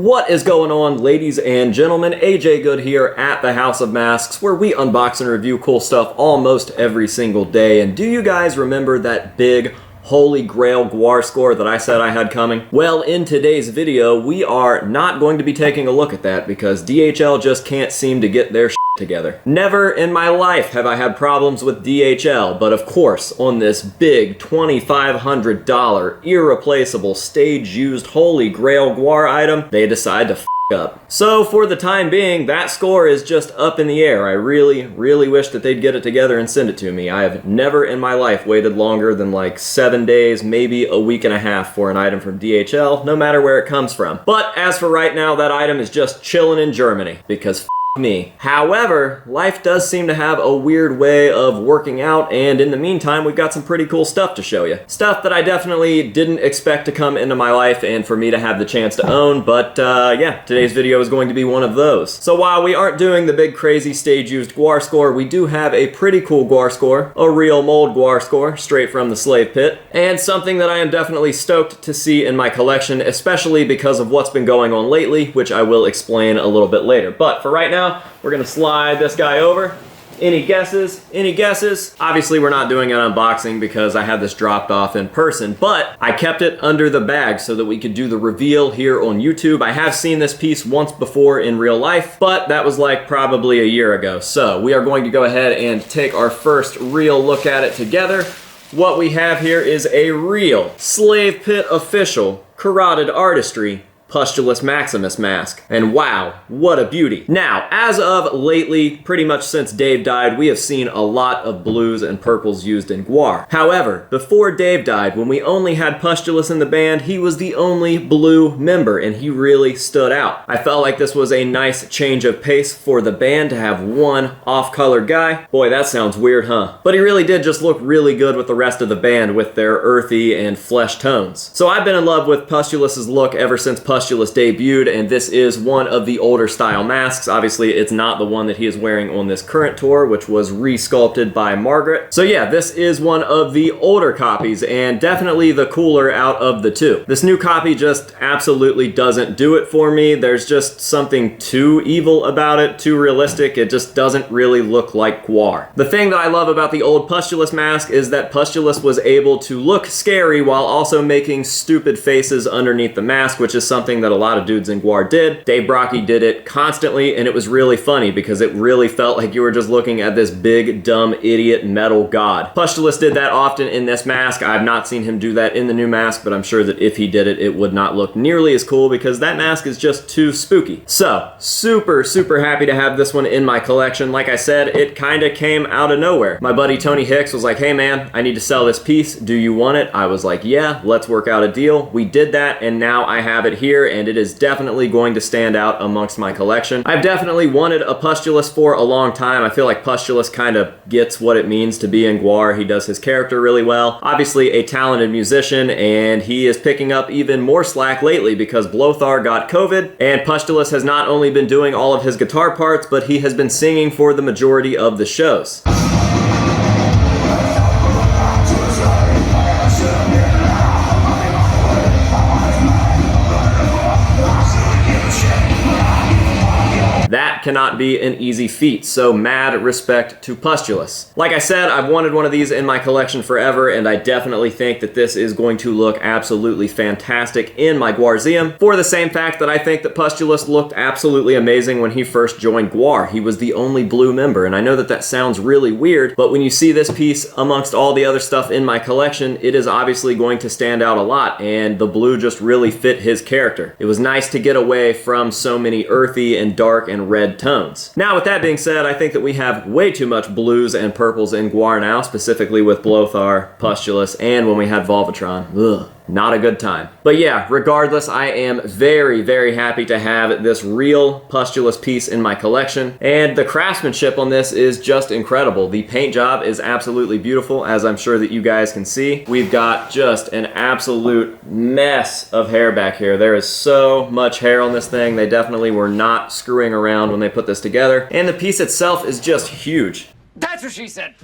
What is going on, ladies and gentlemen? AJ Good here at the House of Masks, where we unbox and review cool stuff almost every single day. And do you guys remember that big Holy Grail Guar score that I said I had coming? Well, in today's video, we are not going to be taking a look at that because DHL just can't seem to get their shit together. Never in my life have I had problems with DHL, but of course, on this big $2,500 irreplaceable stage-used Holy Grail Guar item, they decide to up. So for the time being, that score is just up in the air. I really wish that they'd get it together and send it to me. I have never in my life waited longer than like 7 days, maybe a week and a half for an item from DHL, no matter where it comes from. But as for right now, that item is just chilling in Germany because me. However, life does seem to have a weird way of working out, and in the meantime, we've got some pretty cool stuff to show you. Stuff that I definitely didn't expect to come into my life and for me to have the chance to own, but yeah, today's video is going to be one of those. So while we aren't doing the big crazy stage-used Guar score, we do have a pretty cool Guar score, a real mold Guar score, straight from the slave pit, and something that I am definitely stoked to see in my collection, especially because of what's been going on lately, which I will explain a little bit later. But for right now, we're gonna slide this guy over. Any guesses? Any guesses? Obviously, we're not doing an unboxing because I had this dropped off in person, but I kept it under the bag so that we could do the reveal here on YouTube. I have seen this piece once before in real life, but that was like probably a year ago. So we are going to go ahead and take our first real look at it together. What we have here is a real Slave Pit official carotid artistry Pustulus Maximus mask. And wow, what a beauty. Now, as of lately, pretty much since Dave died, we have seen a lot of blues and purples used in Guar. However, before Dave died, when we only had Pustulus in the band, he was the only blue member, and he really stood out. I felt like this was a nice change of pace for the band to have one off-color guy. Boy, that sounds weird, huh? But he really did just look really good with the rest of the band with their earthy and flesh tones. So I've been in love with Pustulus's look ever since Pustulus debuted, and this is one of the older style masks. Obviously, it's not the one that he is wearing on this current tour, which was re-sculpted by Margaret. So yeah, this is one of the older copies, and definitely the cooler out of the two. This new copy just absolutely doesn't do it for me. There's just something too evil about it, too realistic. It just doesn't really look like Guar. The thing that I love about the old Pustulus mask is that Pustulus was able to look scary while also making stupid faces underneath the mask, which is something that a lot of dudes in Guar did. Dave Brockie did it constantly, and it was really funny because it really felt like you were just looking at this big, dumb, idiot metal god. Pustulus did that often in this mask. I've not seen him do that in the new mask, but I'm sure that if he did it, it would not look nearly as cool because that mask is just too spooky. So, super happy to have this one in my collection. Like I said, it kind of came out of nowhere. My buddy Tony Hicks was like, hey man, I need to sell this piece. Do you want it? I was like, yeah, let's work out a deal. We did that, and now I have it here, and it is definitely going to stand out amongst my collection. I've definitely wanted a Pustulus for a long time. I feel like Pustulus kind of gets what it means to be in Guar. He does his character really well. Obviously a talented musician, and he is picking up even more slack lately because Blothar got COVID, and Pustulus has not only been doing all of his guitar parts, but he has been singing for the majority of the shows. That cannot be an easy feat, so mad respect to Pustulus. Like I said, I've wanted one of these in my collection forever, and I definitely think that this is going to look absolutely fantastic in my Guarzeum, for the same fact that I think that Pustulus looked absolutely amazing when he first joined Guar. He was the only blue member, and I know that that sounds really weird, but when you see this piece amongst all the other stuff in my collection, it is obviously going to stand out a lot, and the blue just really fit his character. It was nice to get away from so many earthy and dark and red tones. Now, with that being said, I think that we have way too much blues and purples in Guar now, specifically with Blothar, Pustulus, and when we had Volvatron. Ugh. Not a good time. But yeah, regardless, I am very happy to have this real Pustulus piece in my collection, and the craftsmanship on this is just incredible. The paint job is absolutely beautiful, as I'm sure that you guys can see. We've got just an absolute mess of hair back here. There is so much hair on this thing. They definitely were not screwing around when they put this together, and the piece itself is just huge. That's what she said.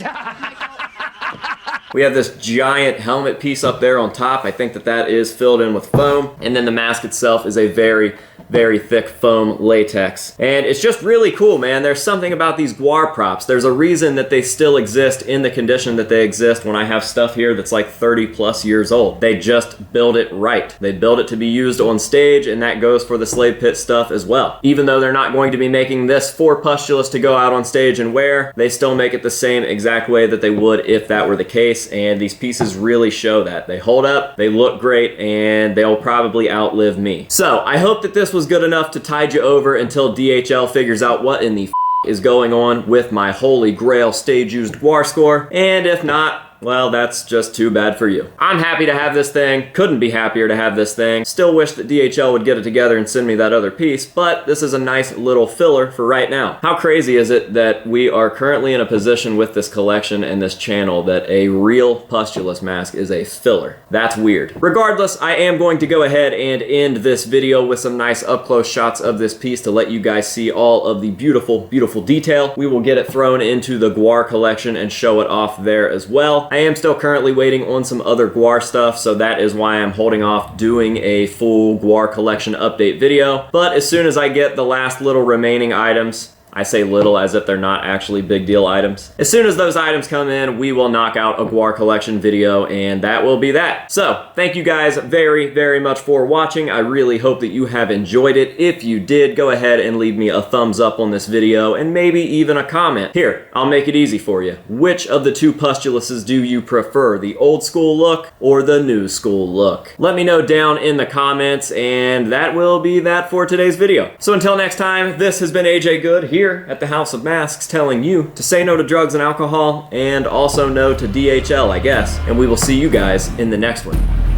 We have this giant helmet piece up there on top. I think that that is filled in with foam. And then the mask itself is a very, very thick foam latex. And it's just really cool, man. There's something about these guar props. There's a reason that they still exist in the condition that they exist when I have stuff here that's like 30 plus years old. They just build it right. They build it to be used on stage, and that goes for the slave pit stuff as well. Even though they're not going to be making this for pustulas to go out on stage and wear, they still make it the same exact way that they would if that were the case, and these pieces really show that. They hold up, they look great, and they'll probably outlive me. So I hope that this was good enough to tide you over until DHL figures out what in the is going on with my holy grail stage used guar score, and if not, well, that's just too bad for you. I'm happy to have this thing. Couldn't be happier to have this thing. Still wish that DHL would get it together and send me that other piece, but this is a nice little filler for right now. How crazy is it that we are currently in a position with this collection and this channel that a real pustulus mask is a filler? That's weird. Regardless, I am going to go ahead and end this video with some nice up-close shots of this piece to let you guys see all of the beautiful, beautiful detail. We will get it thrown into the guar collection and show it off there as well. I am still currently waiting on some other guar stuff, so that is why I'm holding off doing a full guar collection update video. But as soon as I get the last little remaining items, I say little as if they're not actually big deal items. As soon as those items come in, we will knock out a guar collection video, and that will be that. So, thank you guys very, very much for watching. I really hope that you have enjoyed it. If you did, go ahead and leave me a thumbs up on this video, and maybe even a comment. Here, I'll make it easy for you. Which of the two pustuluses do you prefer, the old school look or the new school look? Let me know down in the comments, and that will be that for today's video. So until next time, this has been AJ Good here at the House of Masks, telling you to say no to drugs and alcohol, and also no to DHL, I guess. And we will see you guys in the next one.